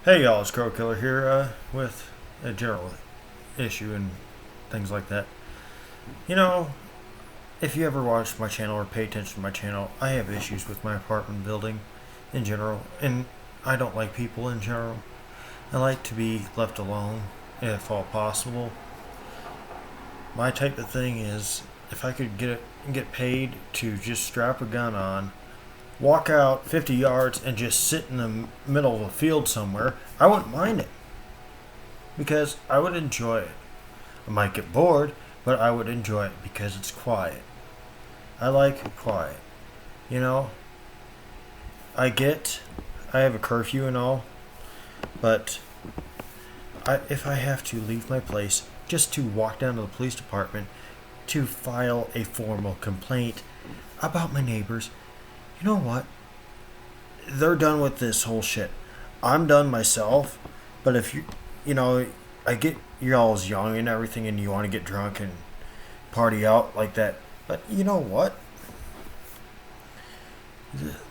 Hey y'all, it's Crow Killer here with a general issue and things like that. You know, if you ever watch my channel or pay attention to my channel, I have issues with my apartment building in general, and I don't like people in general. I like to be left alone if all possible. My type of thing is if I could get paid to just strap a gun on, walk out 50 yards, and just sit in the middle of a field somewhere, I wouldn't mind it because I would enjoy it. I might get bored, but I would enjoy it because it's quiet. I like quiet. You know, I have a curfew and all, but if I have to leave my place just to walk down to the police department to file a formal complaint about my neighbors, you know what? They're done with this whole shit. I'm done myself, but if I get you're all young and everything and you want to get drunk and party out like that. But you know what?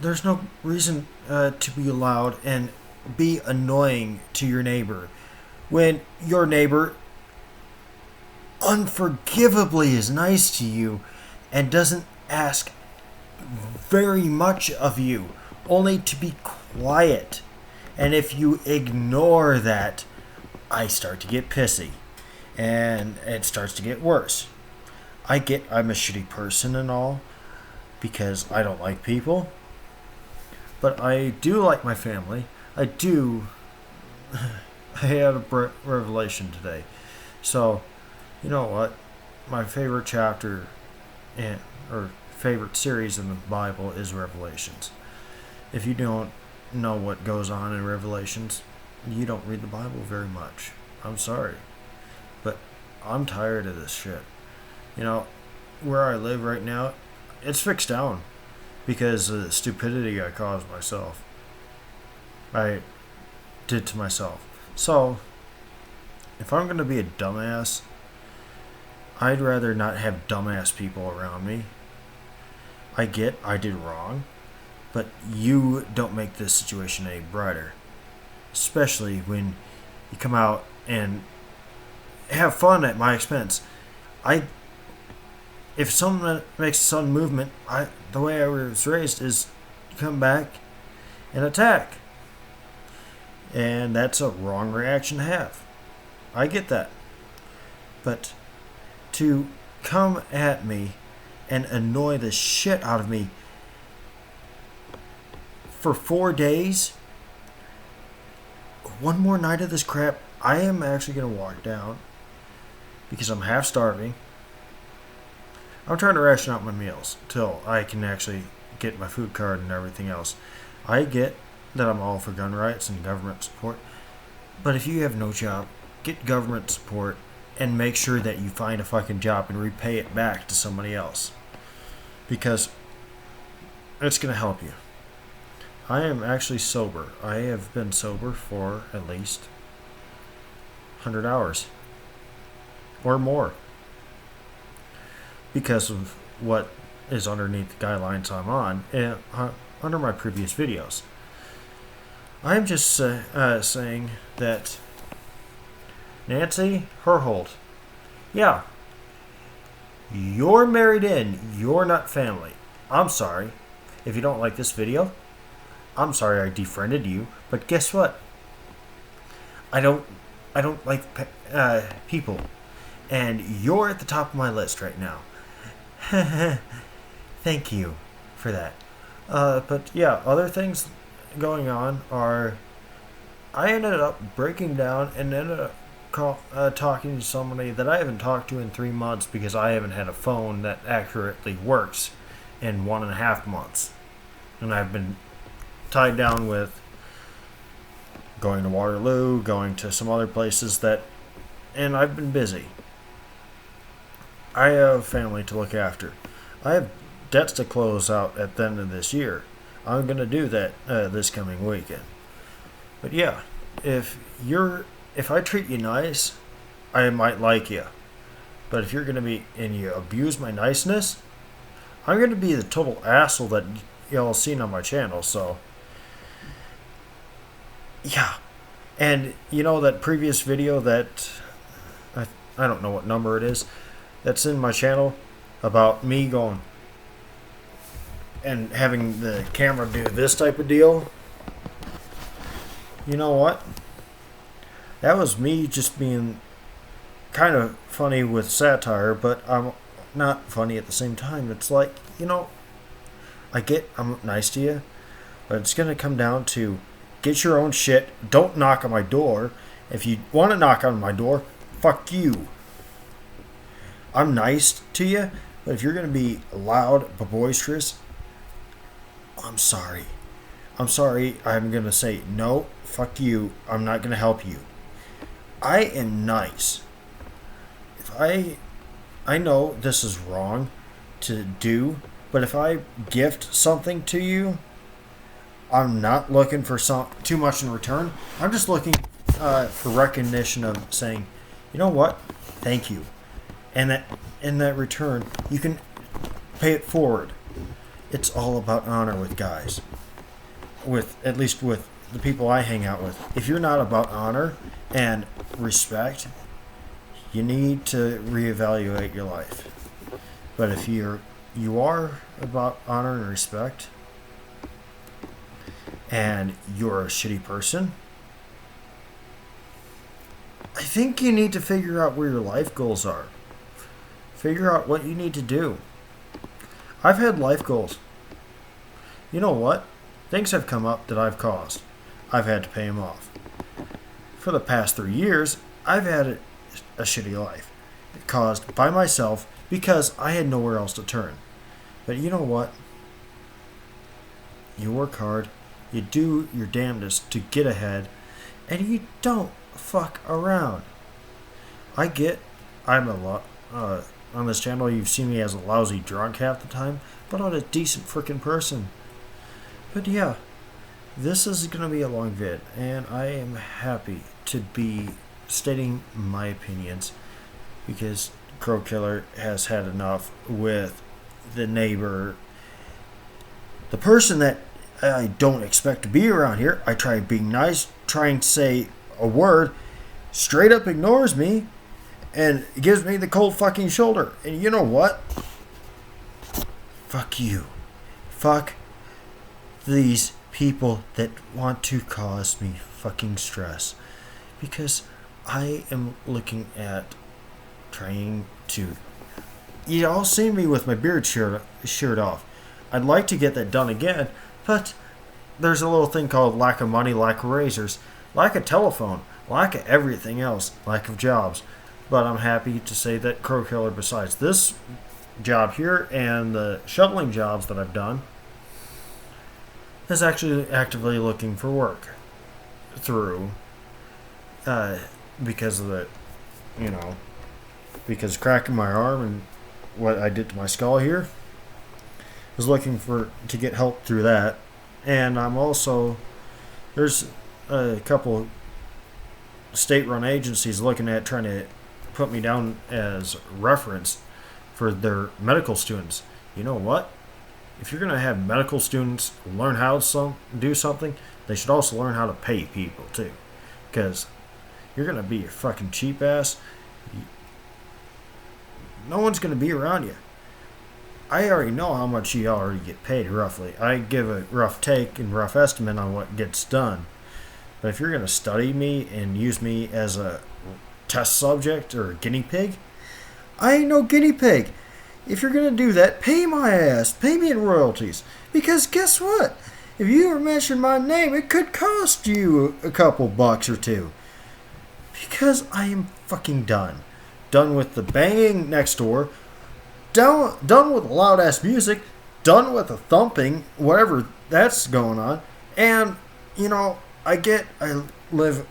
There's no reason to be loud and be annoying to your neighbor when your neighbor unforgivably is nice to you and doesn't ask very much of you, only to be quiet. And if you ignore that, I start to get pissy and it starts to get worse. I'm a shitty person and all because I don't like people, but I do like my family. I do. I had a revelation today. So, you know what? My favorite chapter or favorite series in the Bible is Revelations. If you don't know what goes on in Revelations, you don't read the Bible very much. I'm sorry. But I'm tired of this shit. You know, where I live right now, it's fixed down because of the stupidity I caused myself. I did to myself. So, if I'm going to be a dumbass, I'd rather not have dumbass people around me. I did wrong, but you don't make this situation any brighter. Especially when you come out and have fun at my expense. If someone makes a sudden movement, the way I was raised is come back and attack. And that's a wrong reaction to have. I get that. But to come at me and annoy the shit out of me for 4 days, one more night of this crap, I am actually going to walk down because I'm half starving. I'm trying to ration out my meals till I can actually get my food card and everything else. I get that I'm all for gun rights and government support, but if you have no job, get government support and make sure that you find a fucking job and repay it back to somebody else, because it's going to help you. I am actually sober. I have been sober for at least 100 hours or more because of what is underneath the guidelines I'm on and under my previous videos. I'm just saying that Nancy Herhold, yeah, you're married in, you're not family. I'm sorry if you don't like this video. I'm sorry I defriended you, but guess what? I don't like people, and you're at the top of my list right now. Thank you for that. But yeah, other things going on are I ended up breaking down and ended up talking to somebody that I haven't talked to in 3 months because I haven't had a phone that accurately works in 1.5 months, and I've been tied down with going to Waterloo, going to some other places and I've been busy. I have family to look after. I have debts to close out at the end of this year. I'm going to do that this coming weekend. But yeah, if I treat you nice, I might like you. But if you're going to be and you abuse my niceness, I'm going to be the total asshole that y'all seen on my channel. So yeah, And you know that previous video that I don't know what number it is that's in my channel about me going and having the camera do this type of deal? You know what? That was me just being kind of funny with satire, but I'm not funny at the same time. It's like, I'm nice to you, but it's going to come down to get your own shit. Don't knock on my door. If you want to knock on my door, fuck you. I'm nice to you, but if you're going to be loud but boisterous, I'm sorry. I'm sorry. I'm going to say, no, fuck you. I'm not going to help you. I am nice. If I know this is wrong to do, but if I gift something to you, I'm not looking for too much in return. I'm just looking for recognition of saying, you know what? Thank you. And that in that return, you can pay it forward. It's all about honor with guys. At least with the people I hang out with. If you're not about honor and respect, you need to reevaluate your life. But if you are about honor and respect, and you're a shitty person, I think you need to figure out where your life goals are. Figure out what you need to do. I've had life goals. You know what? Things have come up that I've caused. I've had to pay them off. For the past 3 years, I've had a shitty life. Caused by myself because I had nowhere else to turn. But you know what? You work hard. You do your damnedest to get ahead. And you don't fuck around. I'm a lot... on this channel, you've seen me as a lousy drunk half the time. But I'm a decent freaking person. But yeah. This is going to be a long vid, and I am happy to be stating my opinions because Crow Killer has had enough with the neighbor, the person that I don't expect to be around here. I try being nice, trying to say a word, straight up ignores me, and gives me the cold fucking shoulder. And you know what? Fuck you. Fuck these people that want to cause me fucking stress, because I am looking at trying to... You all see me with my beard shirt off. I'd like to get that done again, but there's a little thing called lack of money, lack of razors, lack of telephone, lack of everything else, lack of jobs. But I'm happy to say that Crow Killer, besides this job here and the shoveling jobs that I've done, is actually actively looking for work through because of the, because cracking my arm and what I did to my skull here. Was looking to get help through that. And I'm also, there's a couple state-run agencies looking at trying to put me down as reference for their medical students. You know what? If you're going to have medical students learn how to do something, they should also learn how to pay people too. Because you're going to be a fucking cheap ass. No one's going to be around you. I already know how much you already get paid roughly. I give a rough take and rough estimate on what gets done. But if you're going to study me and use me as a test subject or a guinea pig, I ain't no guinea pig. If you're going to do that, pay my ass. Pay me in royalties. Because guess what? If you ever mention my name, it could cost you a couple bucks or two. Because I am fucking done. Done with the banging next door. Done with loud ass music. Done with the thumping. Whatever that's going on. And, I live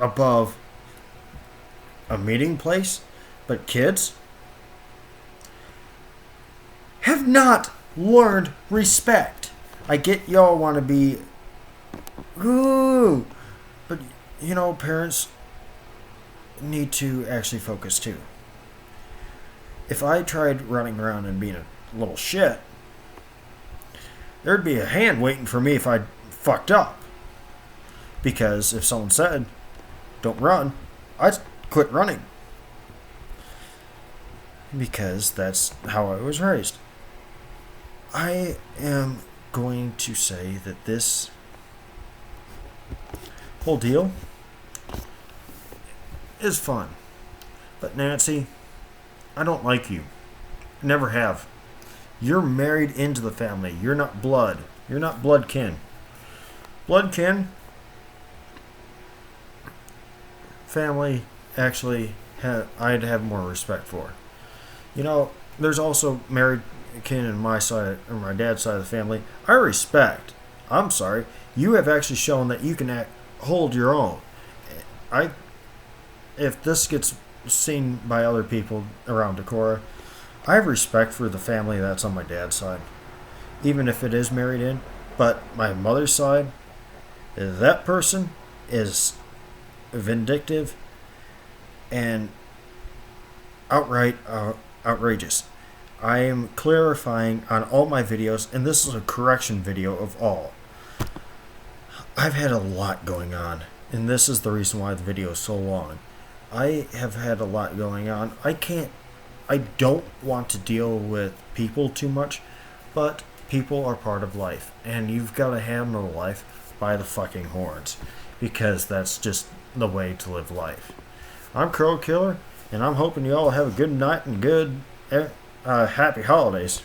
above a meeting place. But kids have not learned respect. I get y'all want to be, ooh, but parents need to actually focus too. If I tried running around and being a little shit, there'd be a hand waiting for me if I fucked up. Because if someone said, don't run, I'd quit running. Because that's how I was raised. I am going to say that this whole deal is fun. But Nancy, I don't like you. Never have. You're married into the family. You're not blood. You're not blood kin. Blood kin, family, actually, I'd have more respect for. You know, there's also married kin in my side, or my dad's side of the family. I respect. I'm sorry. You have actually shown that you can hold your own. If this gets seen by other people around Decorah, I have respect for the family that's on my dad's side, even if it is married in. But my mother's side, that person is vindictive and outright outrageous. I am clarifying on all my videos, and this is a correction video of all. I've had a lot going on, and this is the reason why the video is so long. I have had a lot going on. I don't want to deal with people too much, but people are part of life, and you've got to handle life by the fucking horns, because that's just the way to live life. I'm Crow Killer, and I'm hoping you all have a good night and good happy holidays.